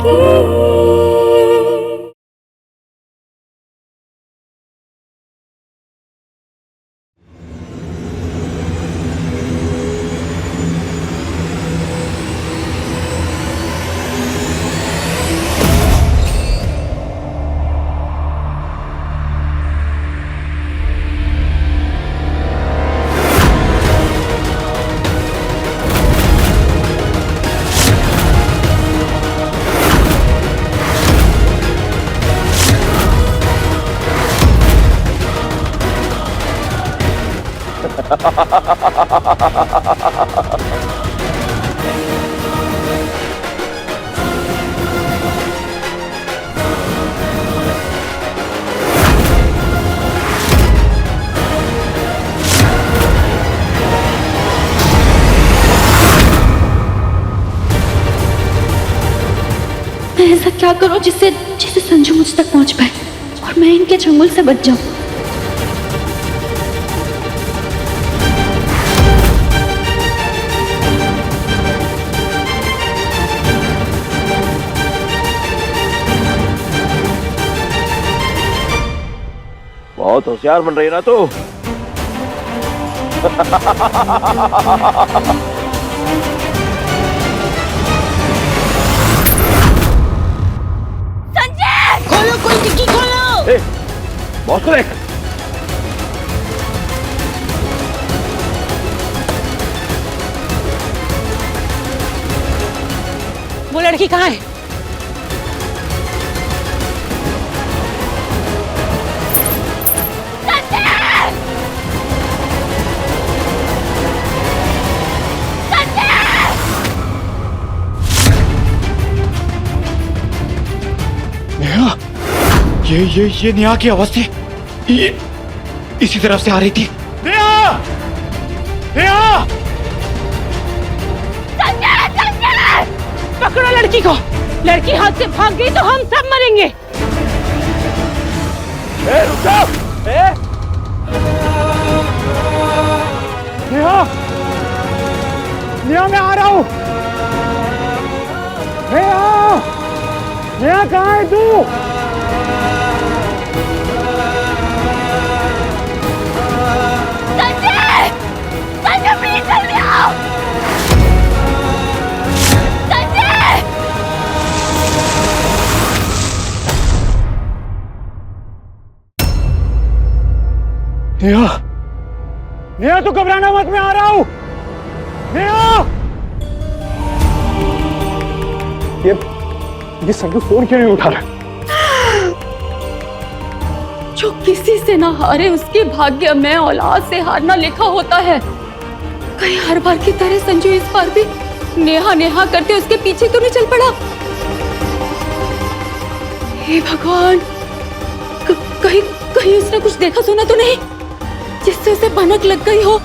मैं ऐसा क्या करूं जिससे संजू मुझ तक पहुंच पाए और मैं इनके चंगुल से बच जाऊं। बहुत होशियार बन रही है ना तू। संजय! खोलो, कोई डिक्की खोलो। बॉस को देख। वो लड़की कहाँ है? ये नेहा की आवाज थी। ये इसी तरफ से आ रही थी। नेहा! नेहा! पकड़ो लड़की को। लड़की हाथ से भाग गई तो हम सब मरेंगे। रुक जाओ। नेहा! नेहा, मैं आ रहा हूँ। नेहा! नेहा, कहाँ है तू? नेहा! नेहा, तू घबराना मत, मैं आ रहा हूँ। नेहा! ये संजू फोन क्यों नहीं उठा रहा? जो किसी से ना हारे उसके भाग्य में औलाद से हारना लिखा होता है। कहीं हर बार की तरह संजू इस बार भी नेहा नेहा करते उसके पीछे तो नहीं चल पड़ा। हे भगवान, कहीं उसने कुछ देखा सुना तो नहीं जिससे उसे भनक लग गई हो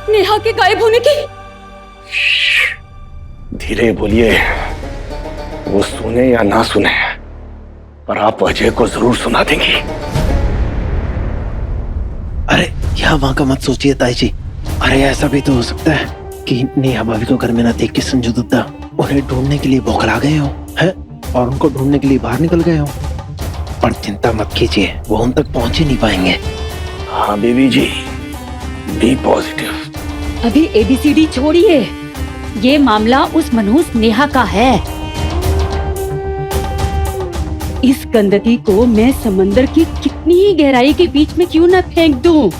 नेहा के गायब होने की। धीरे बोलिए, वो सुने या ना सुने पर आप अजय को जरूर सुना देंगी। अरे यहाँ वहां का मत सोचिए ताई जी। अरे ऐसा भी तो हो सकता है कि नेहा भाभी को घर में ना देख के संजू दुद्दा उन्हें ढूंढने के लिए बौखला गए हो हैं और उनको ढूंढने के लिए बाहर निकल गए हो। पर चिंता मत कीजिए, वो उन तक पहुंच ही नहीं पाएंगे। हाँ बेबी जी, बी पॉजिटिव। अभी ABCD छोड़िए, ये मामला उस मनहूस नेहा का है। इस गंदगी को मैं समंदर की कितनी ही गहराई के बीच में क्यों न फेंक दूं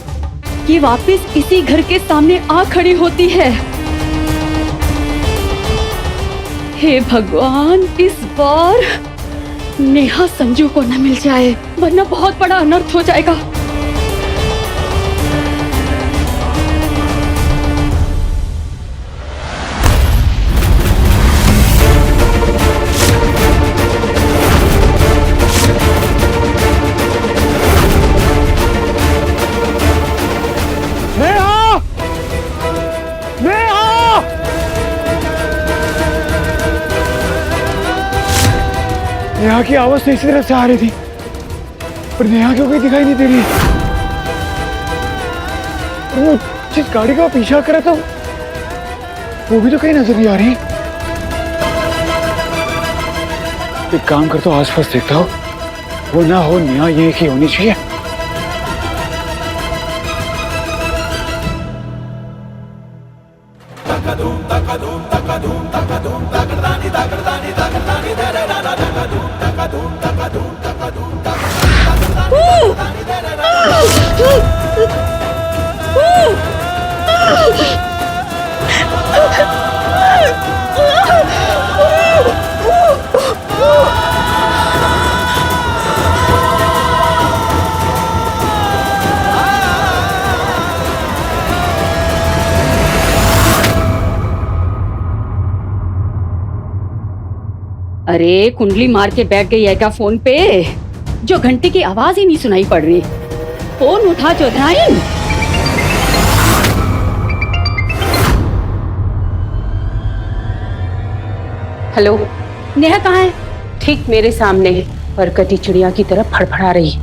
कि वापस इसी घर के सामने आ खड़ी होती है। हे भगवान, इस बार नेहा संजू को न मिल जाए वरना बहुत बड़ा अनर्थ हो जाएगा। नेहा की आवाज तो इसी तरफ से आ रही थी पर नेहा क्यों कहीं दिखाई नहीं दे रही। और वो जिस गाड़ी का पीछा कर रहा था वो भी तो कहीं नजर नहीं आ रही। एक काम कर, तो आसपास देखता हो, वो ना हो नेहा ये की होनी चाहिए। अरे कुंडली मार के बैठ गई है क्या फोन पे, जो घंटी की आवाज ही नहीं सुनाई पड़ रही। फोन उठा चौधराइन। हेलो, नेहा कहाँ है? ठीक मेरे सामने है, परकटी चिड़िया की तरह फड़फड़ा रही है।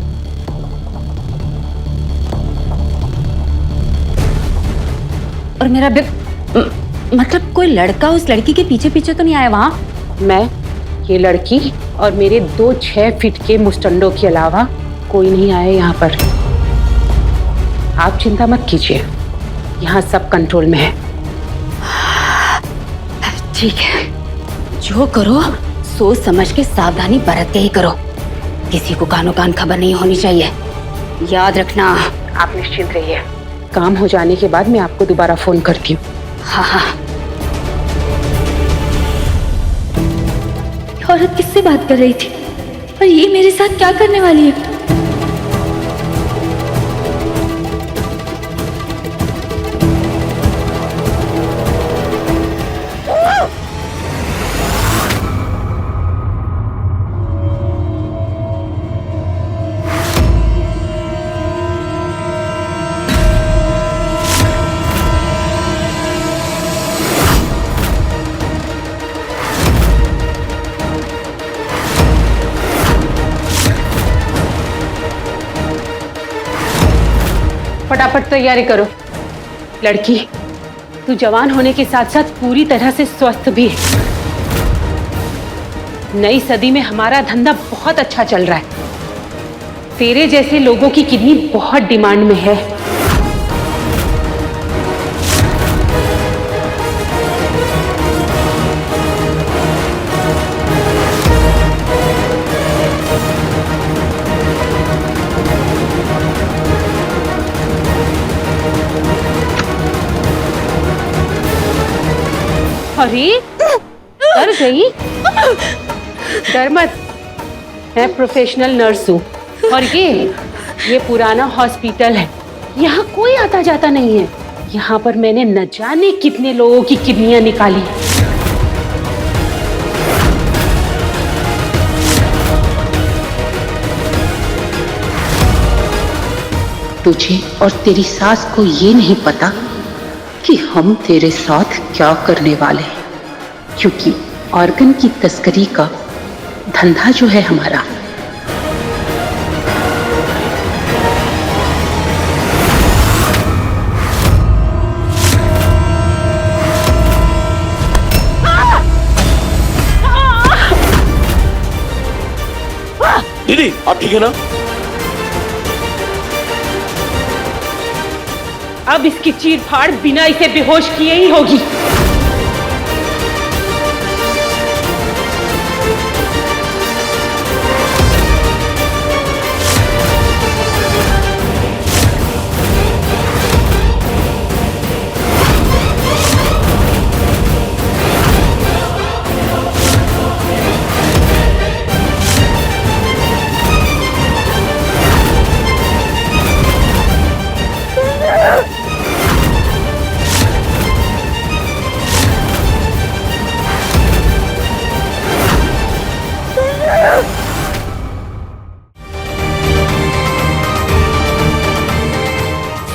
और मेरा मतलब कोई लड़का उस लड़की के पीछे पीछे तो नहीं आया वहां? मैं, ये लड़की और मेरे 2 6 फीट के मुस्टंडों के अलावा कोई नहीं आया यहाँ पर। आप चिंता मत कीजिए, यहाँ सब कंट्रोल में है। ठीक है, जो करो सोच समझ के सावधानी बरत के ही करो। किसी को कानो कान खबर नहीं होनी चाहिए, याद रखना। आप निश्चिंत रहिए, काम हो जाने के बाद मैं आपको दोबारा फोन करती हूँ। हाँ हाँ। औरत किससे बात कर रही थी और ये मेरे साथ क्या करने वाली है? फटाफट तैयारी करो। लड़की, तू जवान होने के साथ साथ पूरी तरह से स्वस्थ भी है। नई सदी में हमारा धंधा बहुत अच्छा चल रहा है। तेरे जैसे लोगों की किडनी बहुत डिमांड में है। अरे डर गई? डर मत, मैं प्रोफेशनल नर्स हूँ और ये पुराना हॉस्पिटल है। यहाँ कोई आता जाता नहीं है। यहाँ पर मैंने न जाने कितने लोगों की किडनियां निकाली। तुझे और तेरी सास को ये नहीं पता कि हम तेरे साथ क्या करने वाले हैं, क्योंकि ऑर्गन की तस्करी का धंधा जो है हमारा। दीदी आप ठीक है ना? अब इसकी चीर फाड़ बिना इसे बेहोश किए ही होगी।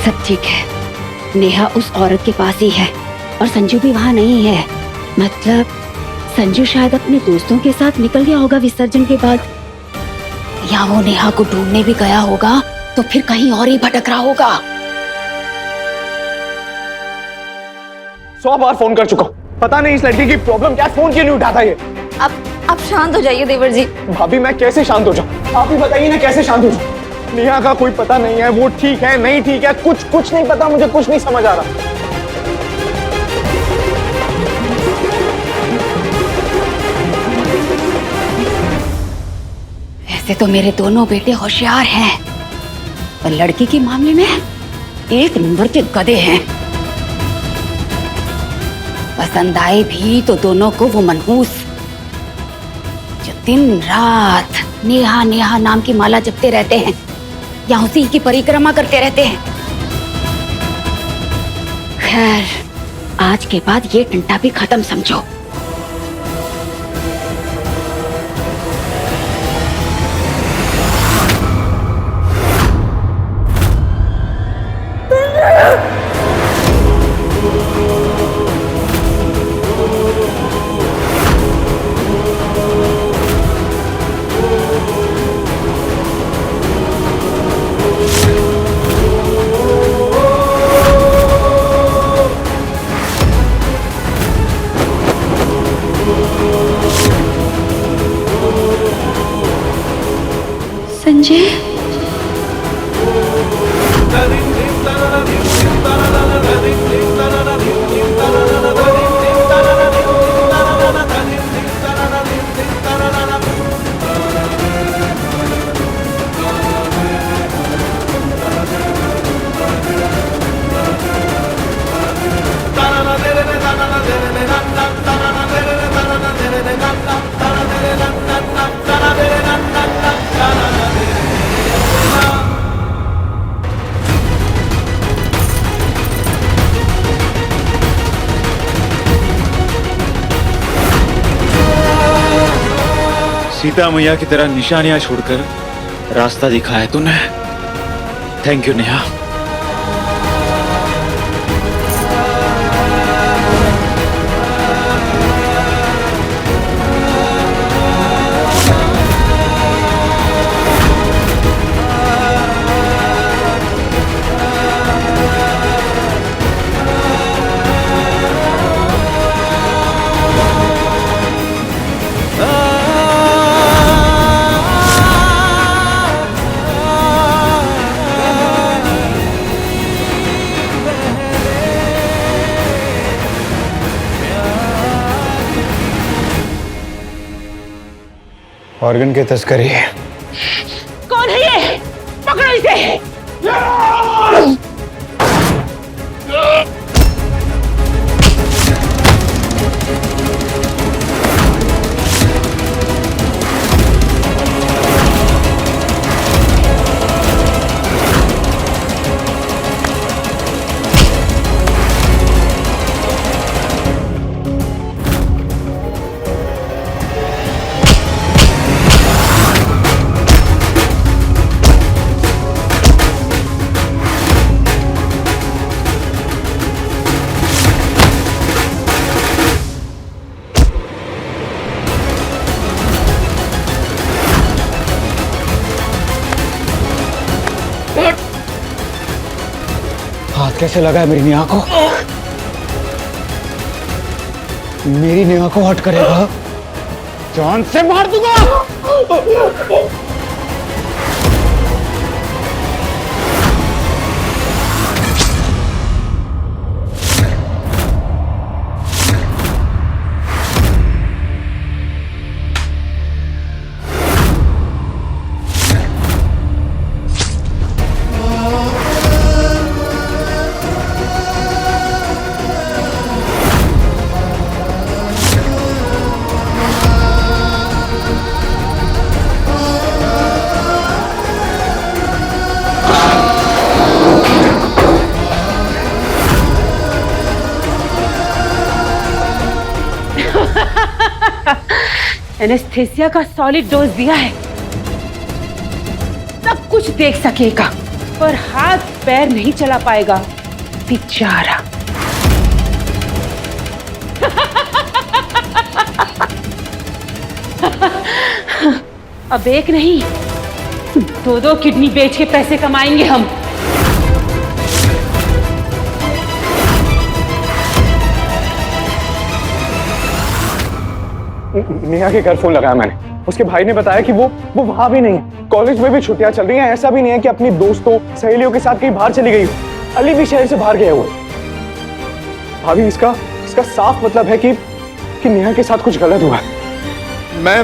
सब ठीक है, नेहा उस औरत के पास ही है और संजू भी वहाँ नहीं है। मतलब संजू शायद अपने दोस्तों के साथ निकल गया होगा विसर्जन के बाद, या वो नेहा को ढूंढने भी गया होगा तो फिर कहीं और ही भटक रहा होगा। 100 बार फोन कर चुका हूं, पता नहीं इस लड़की की प्रॉब्लम क्या, फोन क्यों नहीं उठाता ये। अब आप शांत हो जाइए देवर जी। भाभी मैं कैसे शांत हो जाऊं? आप ही बताइए ना कैसे शांत हो जाऊं? नेहा का कोई पता नहीं है, वो ठीक है नहीं ठीक है, कुछ नहीं पता, मुझे कुछ नहीं समझ आ रहा। ऐसे तो मेरे दोनों बेटे होशियार हैं, पर लड़की के मामले में एक नंबर के गधे हैं। पसंद आए भी तो दोनों को वो मनहूस जो दिन रात नेहा नेहा नाम की माला जपते रहते हैं या उसी की परिक्रमा करते रहते हैं। खैर, आज के बाद ये टंटा भी खत्म समझो। संजय, सीता मैया की तरह निशानियां छोड़कर रास्ता दिखाया तूने। Thank you Neha. ऑर्गन की तस्करी। कौन है ये? पकड़ो इसे। हाथ कैसे लगा है मेरी नेहा को? मेरी नेहा को हट करेगा, जान से मार दूंगा। एनेस्थेसिया का सॉलिड डोज दिया है, सब कुछ देख सकेगा पर हाथ पैर नहीं चला पाएगा बेचारा। अब एक नहीं, दो किडनी बेच के पैसे कमाएंगे हम। नेहा के घर फोन लगाया मैंने। उसके भाई ने बताया कि वो वहां भी नहीं है। कॉलेज में भी छुट्टियां चल रही हैं। ऐसा भी नहीं है कि अपनी दोस्तों सहेलियों के साथ कहीं बाहर चली गई हो। अली भी शहर से बाहर गया हुआ है। भाभी, इसका साफ मतलब है कि नेहा के साथ कुछ गलत हुआ है। मैं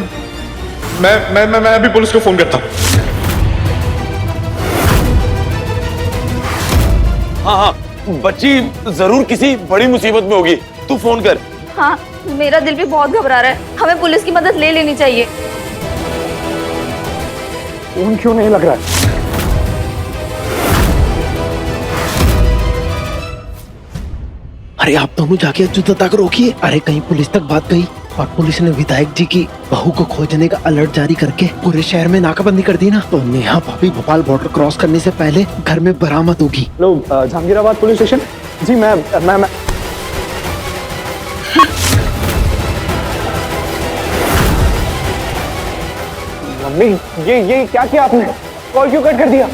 अभी पुलिस को फोन करता हूँ। हाँ हाँ, बच्ची जरूर किसी बड़ी मुसीबत में होगी, तू फोन कर। हाँ, मेरा दिल भी बहुत घबरा रहा है। हमें पुलिस की मदद ले लेनी चाहिए। फोन क्यों नहीं लग रहा है? अरे आप दोनों जाके अच्युता तक रोकिए। अरे कहीं पुलिस तक बात गई और पुलिस ने विधायक जी की बहू को खोजने का अलर्ट जारी करके पूरे शहर में नाकाबंदी कर दी ना, तो नेहा भाभी भोपाल बॉर्डर क्रॉस करने से पहले घर में बरामद होगी। Hello, Jahangirabad police station. जी मैं मम्मी, ये क्या किया आपने? कॉल क्यों कट कर दिया?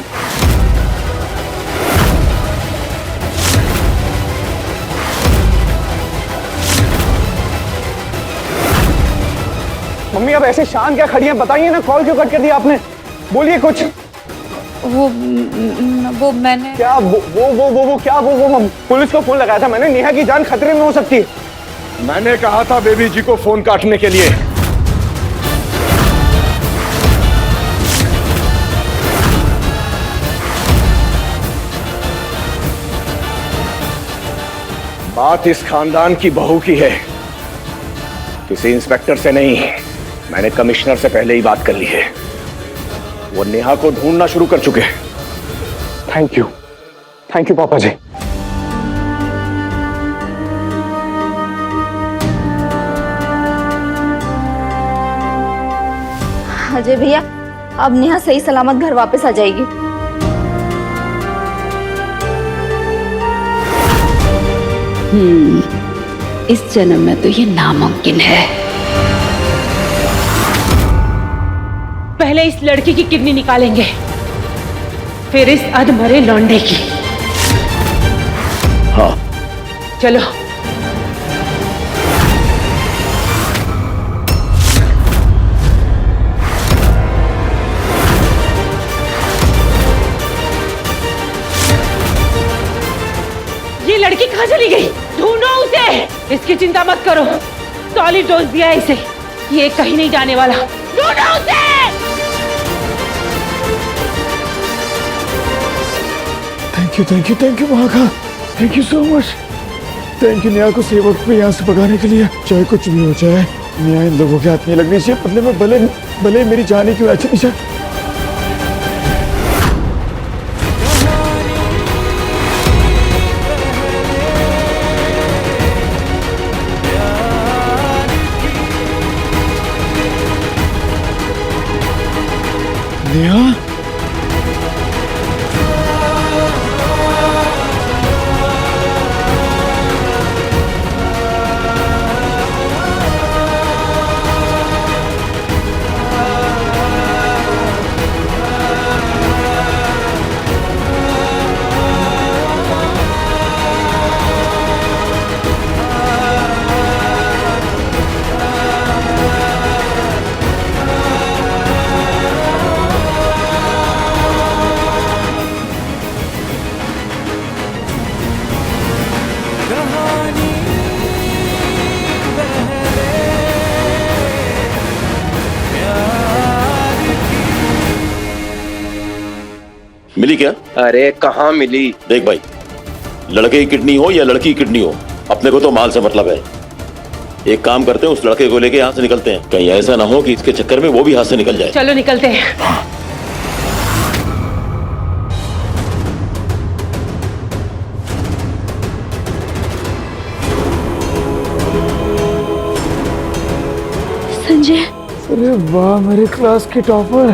मम्मी, अब ऐसे शान क्या खड़ी हैं? बताइए ना, कॉल क्यों कट कर दिया आपने? बोलिए कुछ। वो मैंने क्या वो पुलिस को फोन लगाया था मैंने। नेहा की जान खतरे में हो सकती है। मैंने कहा था बेबी जी को फोन काटने के लिए। बात इस खानदान की बहू की है, किसी इंस्पेक्टर से नहीं। मैंने कमिश्नर से पहले ही बात कर ली है। वो नेहा को ढूंढना शुरू कर चुके हैं। थैंक यू पापा जी। अजय भैया, अब नेहा सही सलामत घर वापस आ जाएगी। इस जन्म में तो ये नामुमकिन है। पहले इस लड़की की किडनी निकालेंगे, फिर इस अधमरे लौंडे की। हाँ, चलो। ये लड़की कहाँ चली गई? ढूंढो उसे। इसकी चिंता मत करो, सॉलिड डोज दिया है इसे, ये कहीं नहीं जाने वाला। ढूंढो उसे। थैंक यू महाका, thank you so much. Thank you Neha को सही वक्त पे यहाँ से भगाने के लिए। चाहे कुछ भी हो जाए, नेहा इन लोगों के हाथ नहीं लगनी चाहिए। बदले में भले मेरी जाने की वजह चली जाए। नेहा, मिली क्या? अरे कहाँ मिली? देख भाई, लड़के की किडनी हो या लड़की की किडनी हो, अपने को तो माल से मतलब है। एक काम करते हैं, उस लड़के को लेके यहाँ से निकलते हैं। कहीं ऐसा ना हो कि इसके चक्कर में वो भी हाथ से निकल जाए। चलो निकलते हैं। संजय, अरे वाह, मेरे क्लास की टॉपर।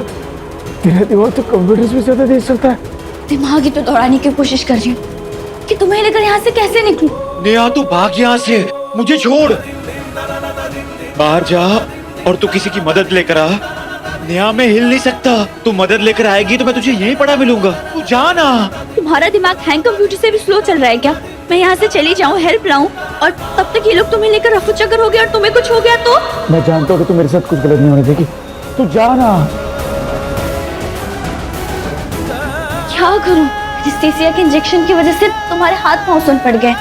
तेरा दिमाग तो कंप्यूटर से ज्यादा देख सकता है। दिमाग ही तो दौड़ाने की कोशिश कर रही हूँ कि तुम्हें लेकर यहाँ से कैसे निकलूं। नेहा तू भाग यहाँ से, मुझे छोड़। बाहर जा और तू किसी की मदद लेकर आ। नेहा मैं हिल नहीं सकता, तू मदद लेकर आएगी तो मैं तुझे यहीं पड़ा मिलूंगा। तू जा ना। तुम्हारा दिमाग हैंग कंप्यूटर से भी स्लो चल रहा है क्या? मैं यहाँ से चली जाऊँ, हेल्प लाऊं, और तब तक ये लोग तुम्हें लेकर रफू चक्कर हो गया और तुम्हें कुछ हो गया तो? मैं जानता हूँ कि तू मेरे साथ कुछ गलत नहीं होने देगी, तू जा ना। क्या करूँ? एनेस्थीसिया के इंजेक्शन की वजह से तुम्हारे हाथ पांव सुन पड़ गए।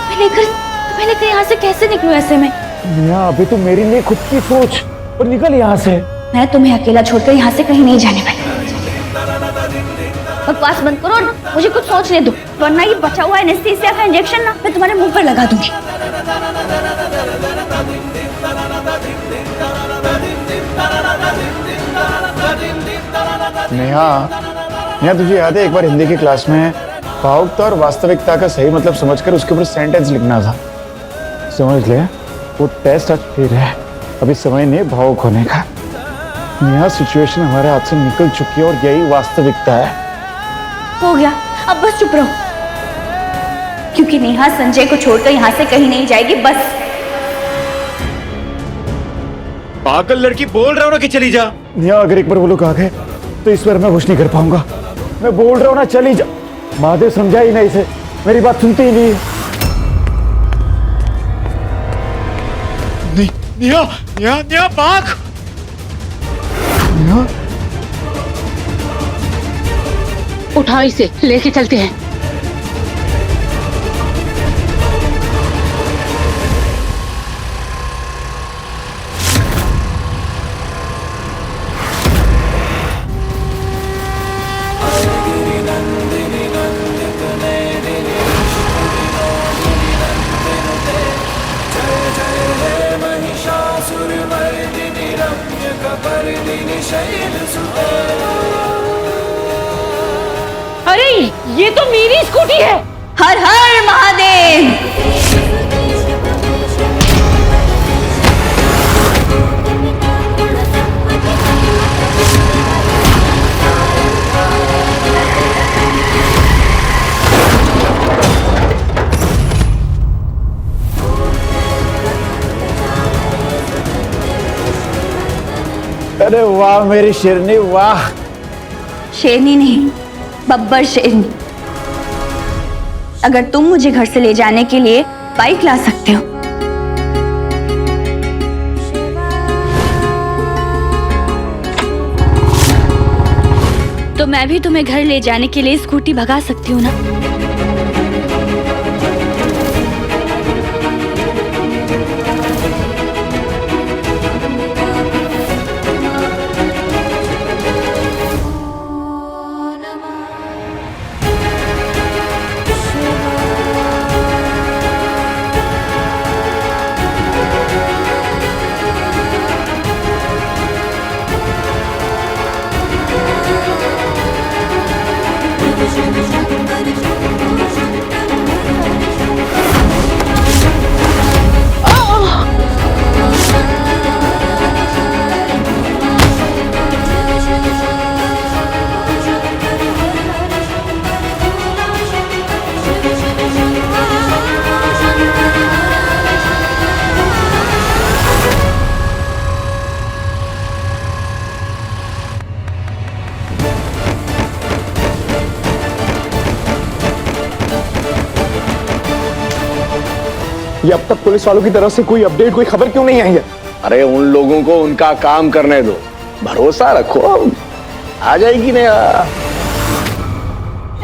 तुम्हें लेकर यहाँ से कैसे निकलूं ऐसे में? नेहा अभी तू मेरे लिए खुद की सोच और निकल यहाँ से। मैं तुम्हें अकेला छोड़कर यहाँ से कहीं नहीं जाने वाली। बकवास बंद करो और मुझे कुछ सोचने दो, वरना ये बचा हुआ एनेस्थीसिया का इंजेक्शन ना मैं तुम्हारे मुंह पर लगा दूंगी। नेहा तुझे याद है एक बार हिंदी की क्लास में भावुकता और वास्तविकता का सही मतलब समझकर उसके ऊपर सेंटेंस लिखना था? समझ ले, वो टेस्ट आज फिर है। अभी समय नहीं भावुक होने का। नेहा सिचुएशन हमारे हाथ से निकल चुकी है और यही वास्तविकता है। हो गया, अब बस चुप रहो, क्योंकि नेहा संजय को छोड़कर यहाँ से कहीं नहीं जाएगी। बस पागल लड़की, बोल रहा हूँ ना कि चली जा। नेहा अगर एक बार वो लोग आ गए तो इस बार मैं कुछ नहीं कर पाऊंगा। मैं बोल रहा हूँ ना, चली जा। महादेव समझा ही नहीं इसे, मेरी बात सुनते ही नहीं। नेहा नेहा नेहा भाग। नेहा उठाओ इसे, लेके चलते हैं। अरे ये तो मेरी स्कूटी है। हर हर महादेव। अरे वाह मेरी शेरनी, वाह। शेरनी नहीं, बब्बर शेरनी। अगर तुम मुझे घर से ले जाने के लिए बाइक ला सकते हो तो मैं भी तुम्हें घर ले जाने के लिए स्कूटी भगा सकती हूँ ना। ये अब तक पुलिस वालों की तरफ से कोई अपडेट, कोई खबर क्यों नहीं आई है? अरे उन लोगों को उनका काम करने दो, भरोसा रखो, आ जाएगी नेहा।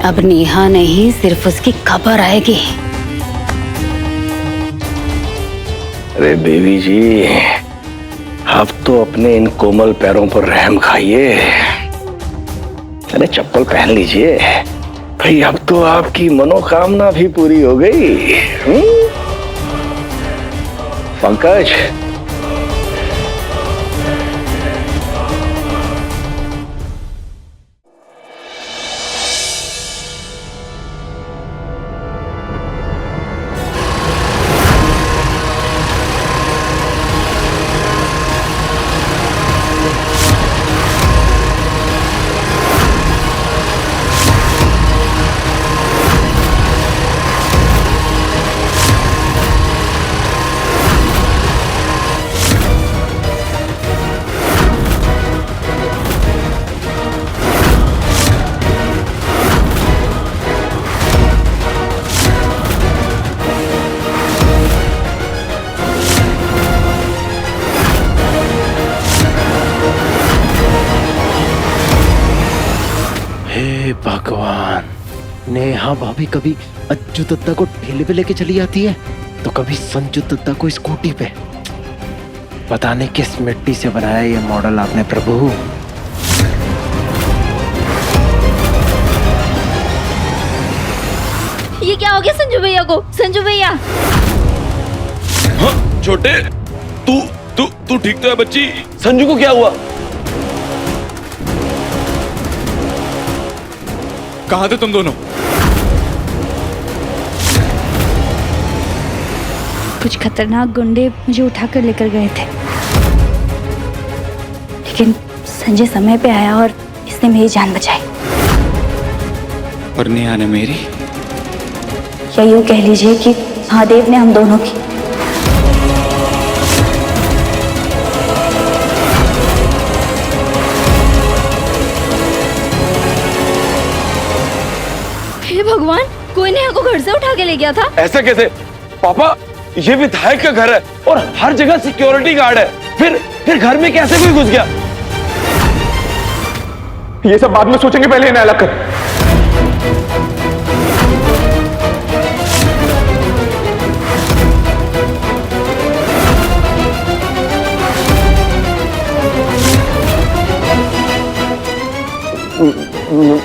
अब नेहा नहीं, सिर्फ उसकी खबर आएगी। अरे बेबी जी, अब तो अपने इन कोमल पैरों पर रहम खाइए। अरे चप्पल पहन लीजिए भाई, अब तो आपकी मनोकामना भी पूरी हो गई। पंकज, भगवान, नेहा भाभी कभी अज्जू दत्ता को ठेले पे लेके चली जाती है तो कभी संजू दत्ता को स्कूटी पे। पता नहीं किस मिट्टी से बनाया ये मॉडल आपने प्रभु। ये क्या हो गया संजू भैया को? संजू भैया, हाँ, छोटे तू तू तू ठीक तो है बच्ची? संजू को क्या हुआ? कहाँ थे तुम दोनों? कुछ खतरनाक गुंडे मुझे उठाकर लेकर गए थे, लेकिन संजय समय पे आया और इसने मेरी जान बचाई। और नेहा ने मेरी? या यूं कह लीजिए कि महादेव ने हम दोनों की। हे भगवान, कोई नेहा को घर से उठा के ले गया था। ऐसा कैसे? पापा, ये विधायक का घर है और हर जगह सिक्योरिटी गार्ड है, फिर घर में कैसे कोई घुस गया? ये सब बाद में सोचेंगे, पहले इन्हें अलग कर।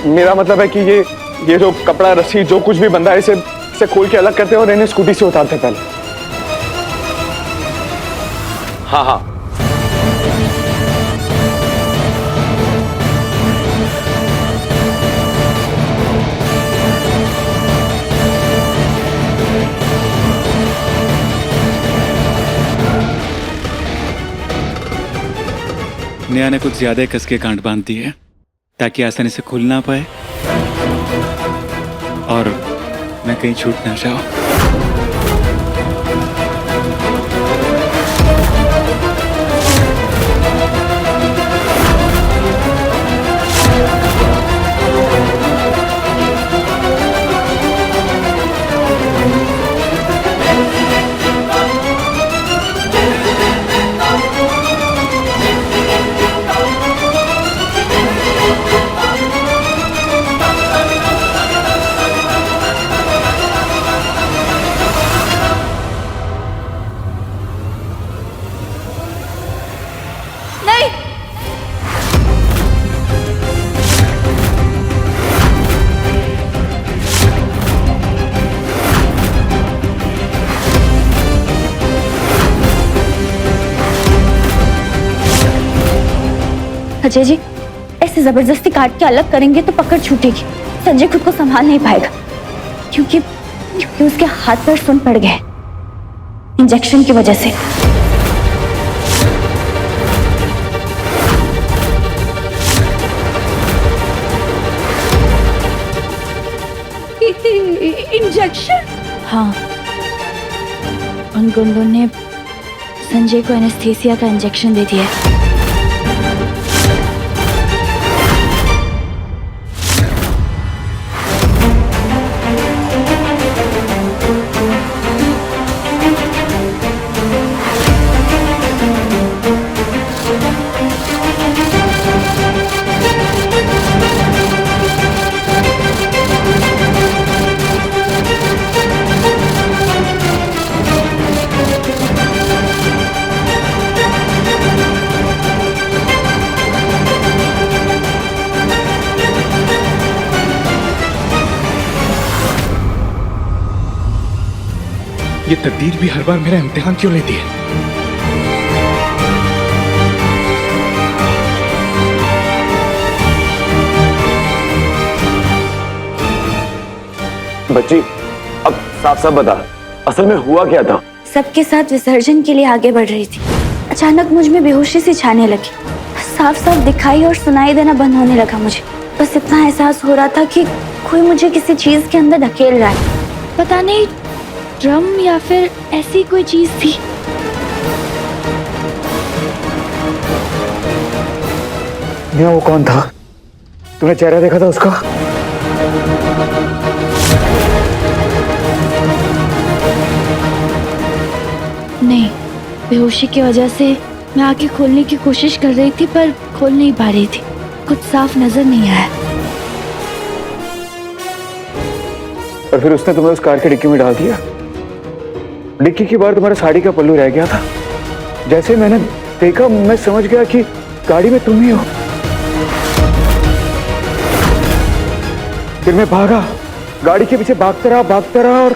मेरा मतलब है कि ये जो कपड़ा, रस्सी, जो कुछ भी बंधा है, इसे खोल के अलग करते हैं और इन्हें स्कूटी से उतारते हैं पहले। हाँ हाँ, नेहा ने कुछ ज्यादा कस के गांठ बांध दी है ताकि आसानी से खुल ना पाए और मैं कहीं छूट ना जाऊं। अजय जी, ऐसे जबरदस्ती काट के अलग करेंगे तो पकड़ छूटेगी। संजय खुद को संभाल नहीं पाएगा क्योंकि उसके हाथ पर सुन पड़ गए इंजेक्शन की वजह से। इंजेक्शन? हाँ, उन गुंडों ने संजय को एनेस्थीसिया का इंजेक्शन दे दिया। ये तकदीर भी हर बार मेरा इम्तिहान क्यों लेती है? बच्ची, अब साफ साफ बता, असल में हुआ क्या था? सबके साथ विसर्जन के लिए आगे बढ़ रही थी, अचानक मुझ में बेहोशी सी छाने लगी। साफ साफ दिखाई और सुनाई देना बंद होने लगा मुझे। बस इतना एहसास हो रहा था कि कोई मुझे किसी चीज के अंदर धकेल रहा है। पता नहीं ड्रम या फिर ऐसी कोई चीज थी। नेहा, वो कौन था? तूने चेहरा देखा था उसका? नहीं, बेहोशी की वजह से मैं आंखें खोलने की कोशिश कर रही थी पर खोल नहीं पा रही थी। कुछ साफ नजर नहीं आया। और फिर उसने तुम्हें उस कार की डिक्की में डाल दिया। डिक्की की बार तुम्हारा साड़ी का पल्लू रह गया था। जैसे मैंने देखा मैं समझ गया कि गाड़ी में तुम ही हो। फिर मैं भागा, गाड़ी के पीछे भागता रहा और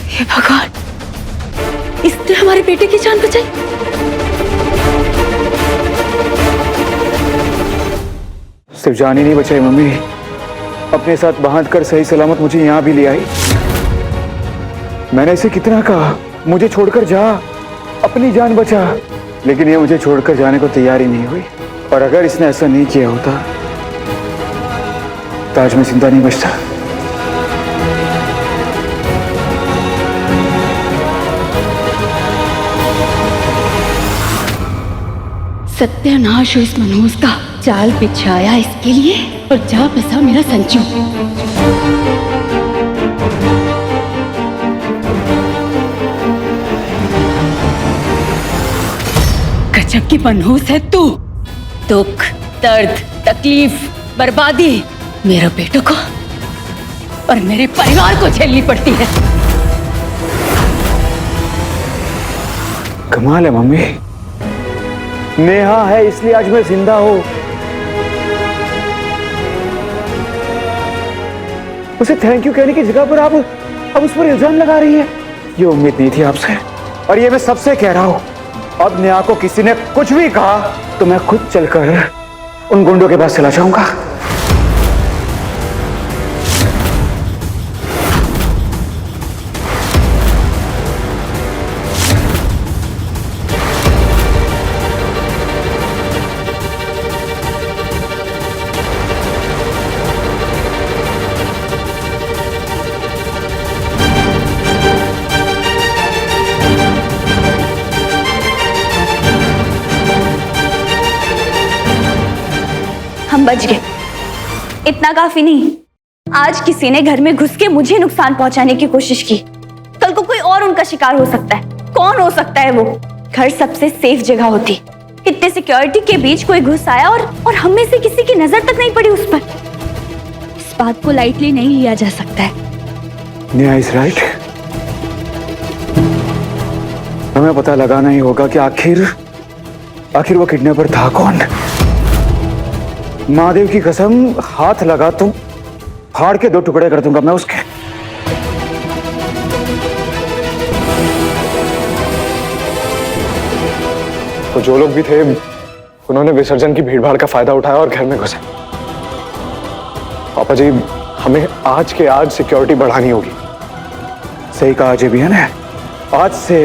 हे भगवान, इसने हमारे बेटे की जान बचाई। सिर्फ जान ही नहीं बचाई मम्मी, अपने साथ बांध कर सही सलामत मुझे यहाँ भी ले आई। मैंने इसे कितना कहा मुझे छोड़कर जा, अपनी जान बचा, लेकिन ये मुझे छोड़कर जाने को तैयार ही नहीं हुई। और अगर इसने ऐसा नहीं किया होता तो आज मैं जिंदा नहीं बचता। सत्यानाश हो इस मनहूस का। जाल बिछाया इसके लिए और जा बसा मेरा संजू। गजब की मनहूस है तू। दुख, दर्द, तकलीफ, बर्बादी मेरे बेटों को और मेरे परिवार को झेलनी पड़ती है। कमाल है मम्मी, नेहा है इसलिए आज मैं जिंदा हूं। उसे थैंक यू कहने की जगह पर आप अब उस पर इल्जाम लगा रही है। ये उम्मीद नहीं थी आपसे, और ये मैं सबसे कह रहा हूं। अब नेहा को किसी ने कुछ भी कहा तो मैं खुद चलकर उन गुंडों के पास चला जाऊंगा। हम बच गए, इतना काफी नहीं। आज किसी ने घर में घुस के मुझे नुकसान पहुंचाने की कोशिश की, कल को कोई और उनका शिकार हो सकता है। कौन हो सकता है वो? घर सबसे सेफ जगह होती, इतने सिक्योरिटी के बीच कोई घुस आया और हम में से किसी की नजर तक नहीं पड़ी उस पर। इस बात को लाइटली नहीं लिया जा सकता है। Neha is right. हमें पता लगाना ही होगा कि आखिर वो किडनैपर था कौन। महादेव की कसम, हाथ लगा तुम फाड़ के 2 टुकड़े कर दूंगा मैं उसके। तो जो लोग भी थे उन्होंने विसर्जन की भीड़भाड़ का फायदा उठाया और घर में घुसे। पापा जी, हमें आज के आज सिक्योरिटी बढ़ानी होगी। सही कहा अजय भैया ने। आज से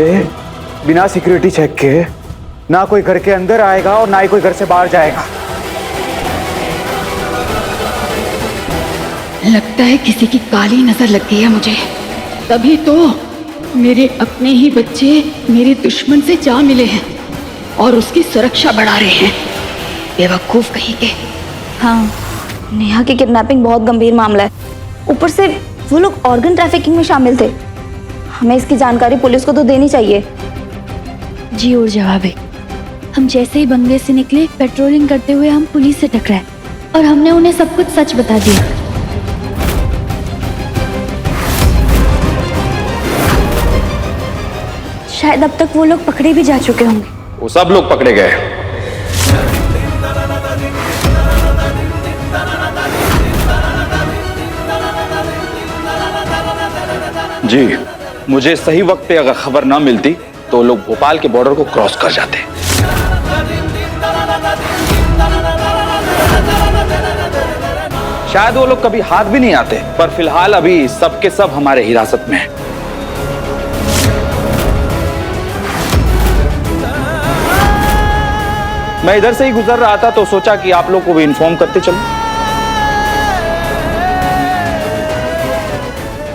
बिना सिक्योरिटी चेक के ना कोई घर के अंदर आएगा और ना ही कोई घर से बाहर जाएगा। लगता है किसी की काली नजर लग गई है मुझे। तभी तो मेरे अपने ही बच्चे मेरे दुश्मन से जा मिले हैं और उसकी सुरक्षा बढ़ा रहे हैं। बेवकूफ कहीं के। हाँ, नेहा की किडनैपिंग बहुत गंभीर मामला है। ऊपर से वो लोग ऑर्गन ट्रैफिकिंग में शामिल थे। हमें इसकी जानकारी पुलिस को तो देनी चाहिए। जी और जवाब है। हम जैसे ही बंगले से निकले, पेट्रोलिंग करते हुए हम पुलिस से टकराए और हमने उन्हें सब कुछ सच बता दिया। शायद अब तक वो लोग पकड़े भी जा चुके होंगे। वो सब लोग पकड़े गए। जी, मुझे सही वक्त पे अगर खबर ना मिलती तो लोग भोपाल के बॉर्डर को क्रॉस कर जाते। शायद वो लोग कभी हाथ भी नहीं आते, पर फिलहाल अभी सबके सब हमारे हिरासत में हैं। मैं इधर से ही गुजर रहा था तो सोचा कि आप लोग को भी इन्फॉर्म करते चलूं।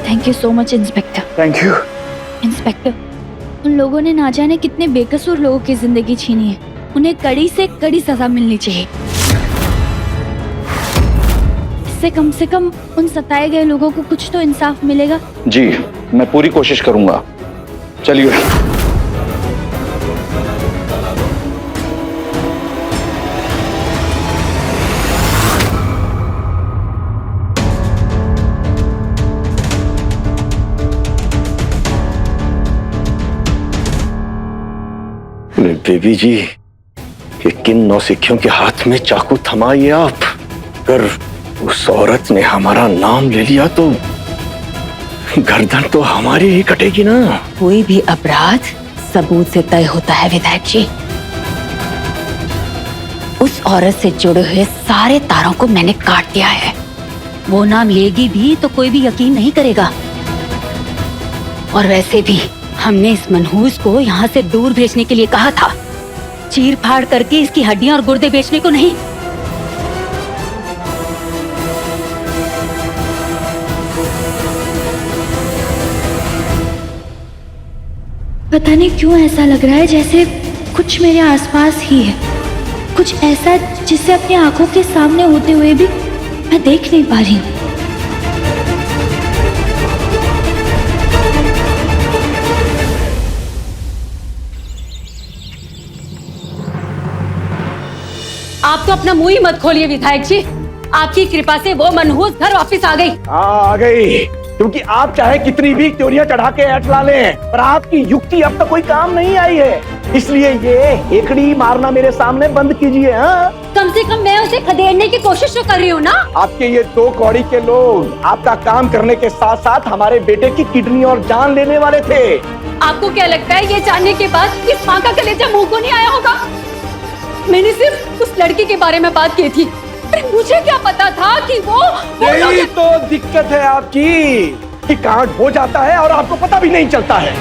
Thank you so much inspector. Thank you inspector, उन लोगों ने ना जाने कितने बेकसूर लोगों की जिंदगी छीनी है। उन्हें कड़ी से कड़ी सजा मिलनी चाहिए। इससे कम से कम उन सताए गए लोगों को कुछ तो इंसाफ मिलेगा। जी, मैं पूरी कोशिश करूंगा। चलिए। बेबी जी, ये किन नौसिखियों के हाथ में चाकू थमाइए आप। अगर उस औरत ने हमारा नाम ले लिया तो गर्दन तो हमारी ही कटेगी ना। कोई भी अपराध सबूत से तय होता है विधायक जी। उस औरत से जुड़े हुए सारे तारों को मैंने काट दिया है। वो नाम लेगी भी तो कोई भी यकीन नहीं करेगा। और वैसे भी हमने इस मनहूस को यहाँ से दूर भेजने के लिए कहा था, चीर फाड़ करके इसकी हड्डियां और गुर्दे बेचने को नहीं। पता नहीं क्यों ऐसा लग रहा है जैसे कुछ मेरे आसपास ही है, कुछ ऐसा जिसे अपनी आंखों के सामने होते हुए भी मैं देख नहीं पा रही हूँ। आप तो अपना मुंह ही मत खोलिए विधायक जी। आपकी कृपा से वो मनहूस घर वापस आ गई। आ गई, क्योंकि आप चाहे कितनी भी त्योरियां चढ़ा के ऐठ ला लें, पर आपकी युक्ति अब तक कोई काम नहीं आई है। इसलिए ये हेकड़ी मारना मेरे सामने बंद कीजिए। हाँ, कम से कम मैं उसे खदेड़ने की कोशिश तो कर रही हूँ ना। आपके ये दो कौड़ी के लोग आपका काम करने के साथ साथ हमारे बेटे की किडनी और जान लेने वाले थे। आपको क्या लगता है ये जानने के बाद इस माँ का कलेजा मुंह को नहीं आया होगा? मैंने सिर्फ उस लड़की के बारे में बात की थी। अरे मुझे क्या पता था कि वो यही तो दिक्कत है आपकी कि कांड हो जाता है और आपको पता भी नहीं चलता है।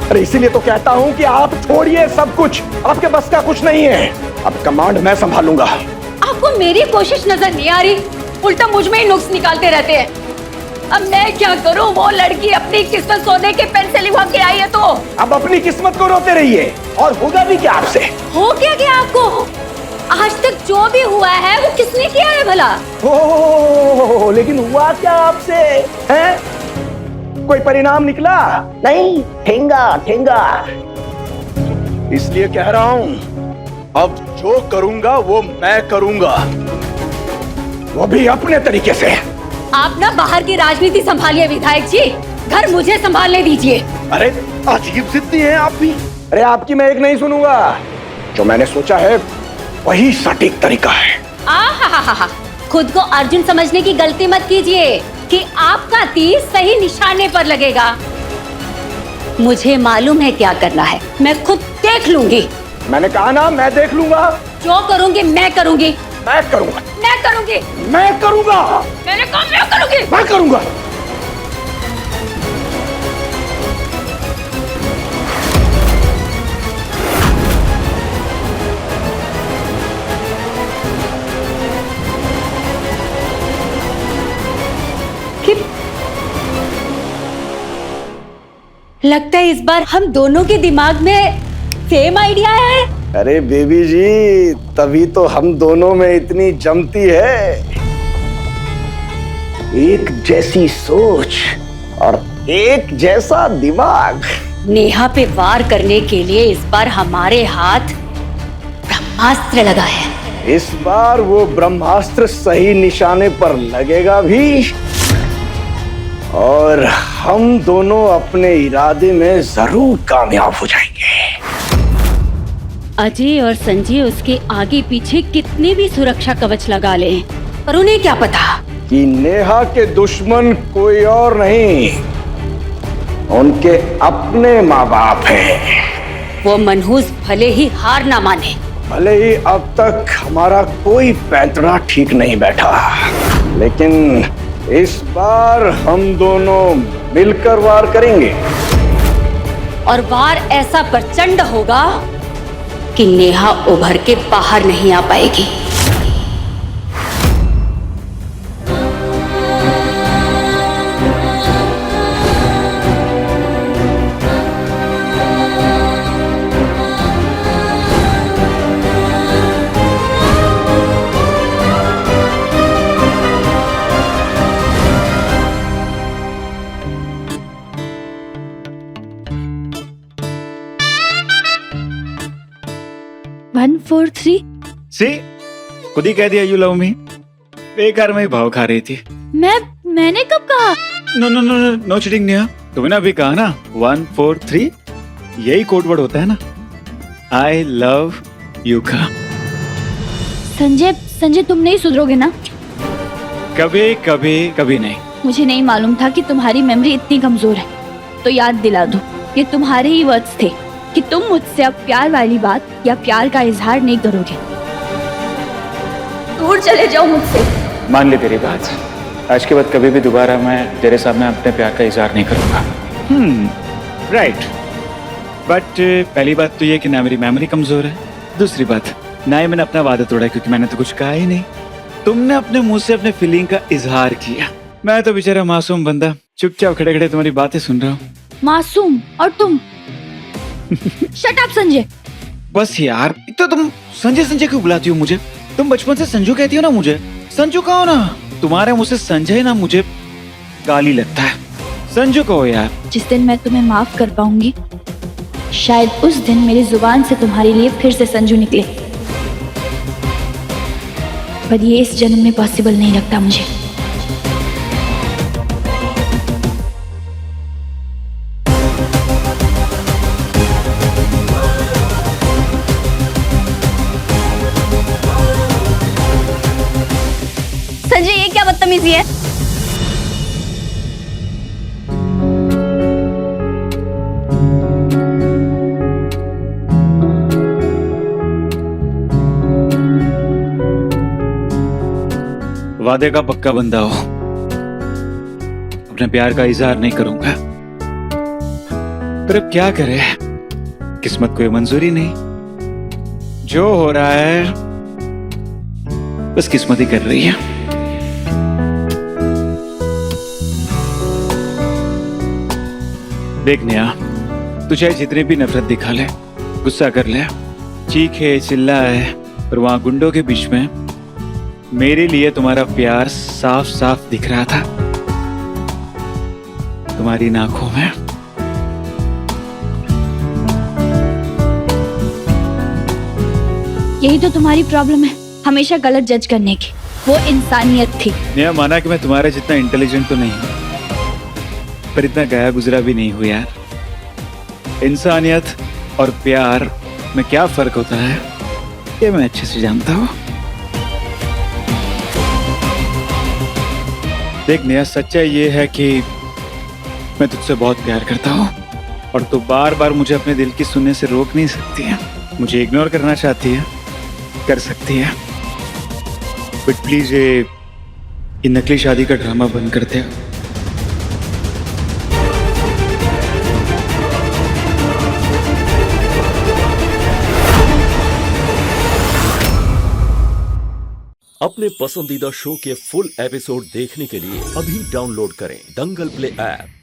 अरे इसीलिए तो कहता हूँ कि आप छोड़िए सब कुछ, आपके बस का कुछ नहीं है। अब कमांड मैं संभालूंगा। आपको मेरी कोशिश नजर नहीं आ रही, उल्टा मुझ में ही नुक्स निकालते रहते हैं। अब मैं क्या करूं? वो लड़की अपनी किस्मत सोने के पेन से लिखवा के आई है। तो अब अपनी किस्मत को रोते रहिए। और होगा भी क्या आपसे? हो क्या गया आपको? आज तक जो भी हुआ है वो किसने किया है भला? हो, लेकिन हुआ क्या आपसे? हैं? कोई परिणाम निकला? नहीं, ठेंगा ठेंगा। इसलिए कह रहा हूं, अब जो करूंगा वो मैं करूंगा, वो भी अपने तरीके से। आप ना बाहर की राजनीति संभालिए विधायक जी, घर मुझे संभालने दीजिए। अरे अजीब जिद्दी हैं आप भी। अरे आपकी मैं एक नहीं सुनूंगा, जो मैंने सोचा है वही सटीक तरीका है। आहा, खुद को अर्जुन समझने की गलती मत कीजिए कि आपका तीर सही निशाने पर लगेगा। मुझे मालूम है क्या करना है, मैं खुद देख लूंगी। मैंने कहा ना, मैं देख लूंगा। जो करूंगी मैं करूंगी। मैं करूंगा। मैं करूंगी। मैं करूंगा। मैंने कहा मैं करूंगी। मैं करूंगा। लगता है इस बार हम दोनों के दिमाग में सेम आइडिया है। अरे बेबी जी, तभी तो हम दोनों में इतनी जमती है। एक जैसी सोच और एक जैसा दिमाग। नेहा पे वार करने के लिए इस बार हमारे हाथ ब्रह्मास्त्र लगा है। इस बार वो ब्रह्मास्त्र सही निशाने पर लगेगा भी, और हम दोनों अपने इरादे में जरूर कामयाब हो जाएंगे। अजय और संजय उसके आगे पीछे कितने भी सुरक्षा कवच लगा लें, पर उन्हें क्या पता कि नेहा के दुश्मन कोई और नहीं, उनके अपने माँ बाप हैं। वो मनहूस भले ही हार ना माने, भले ही अब तक हमारा कोई पैंतरा ठीक नहीं बैठा, लेकिन इस बार हम दोनों मिलकर वार करेंगे। और वार ऐसा प्रचंड होगा कि नेहा उभर के बाहर नहीं आ पाएगी। 143। सी खुद ही कह दिया यू लव मी। बेकार में ही भाव खा रही थी। मैंने कब कहा? No no no no no cheating Neha. तुमने अभी कहा ना 143, यही कोड वर्ड होता है ना, आई लव यू का। संजय तुम नहीं सुधरोगे ना? कभी कभी कभी नहीं। मुझे नहीं मालूम था कि तुम्हारी मेमोरी इतनी कमजोर है, तो याद दिला दो, ये तुम्हारे ही वर्ड्स थे कि तुम मुझसे अब प्यार वाली बात या प्यार का इजहार नहीं करोगे। दूर चले जाओ मुझसे। मान ली तेरी बात, आज के बाद कभी भी दोबारा मैं तेरे सामने अपने प्यार का इजहार नहीं करूंगा। राइट। बट पहली बात तो ये कि ना मेरी मेमोरी कमजोर है, दूसरी बात ना ही मैंने अपना वादा तोड़ा, क्योंकि मैंने तो कुछ कहा ही नहीं। तुमने अपने मुंह से अपने फीलिंग का इजहार किया। मैं तो बेचारा मासूम बंदा चुपचाप खड़े खड़े तुम्हारी बातें सुन रहा हूँ। मासूम और तुम? Shut up Sanjay. बस यार, एक तो तुम संजय संजय क्यों बुलाती हो मुझे? तुम बचपन से संजू कहती हो ना मुझे। संजू कहो ना, तुम्हारे मुझसे संजय ना मुझे गाली लगता है। संजू कहो यार। जिस दिन मैं तुम्हें माफ कर पाऊंगी, शायद उस दिन मेरी जुबान से तुम्हारे लिए फिर से संजू निकले, पर ये इस जन्म में पॉसिबल नहीं लगता मुझे। संजय ये क्या बदतमीजी है? वादे का पक्का बंदा हो, अपने प्यार का इजहार नहीं करूंगा। पर अब क्या करे, किस्मत को ये मंजूरी नहीं। जो हो रहा है बस किस्मत ही कर रही है। देख नेहा, तू चाहे जितनी भी नफरत दिखा ले, गुस्सा कर ले, चीखे चिल्लाए, और वहां गुंडों के बीच में मेरे लिए तुम्हारा प्यार साफ साफ दिख रहा था, तुम्हारी आंखों में। यही तो तुम्हारी प्रॉब्लम है, हमेशा गलत जज करने की। वो इंसानियत थी। नेहा, माना कि मैं तुम्हारे जितना इंटेलिजेंट तो नहीं हूं, पर इतना गया गुजरा भी नहीं हूं यार। इंसानियत और प्यार में क्या फर्क होता है ये मैं अच्छे से जानता हूं। देख नेहा, सच्चाई ये है कि मैं तुझसे बहुत प्यार करता हूँ, और तू बार बार मुझे अपने दिल की सुनने से रोक नहीं सकती है। मुझे इग्नोर करना चाहती है, कर सकती है, बट प्लीज ये नकली शादी का ड्रामा बंद कर दे। अपने पसंदीदा शो के फुल एपिसोड देखने के लिए अभी डाउनलोड करें दंगल प्ले ऐप।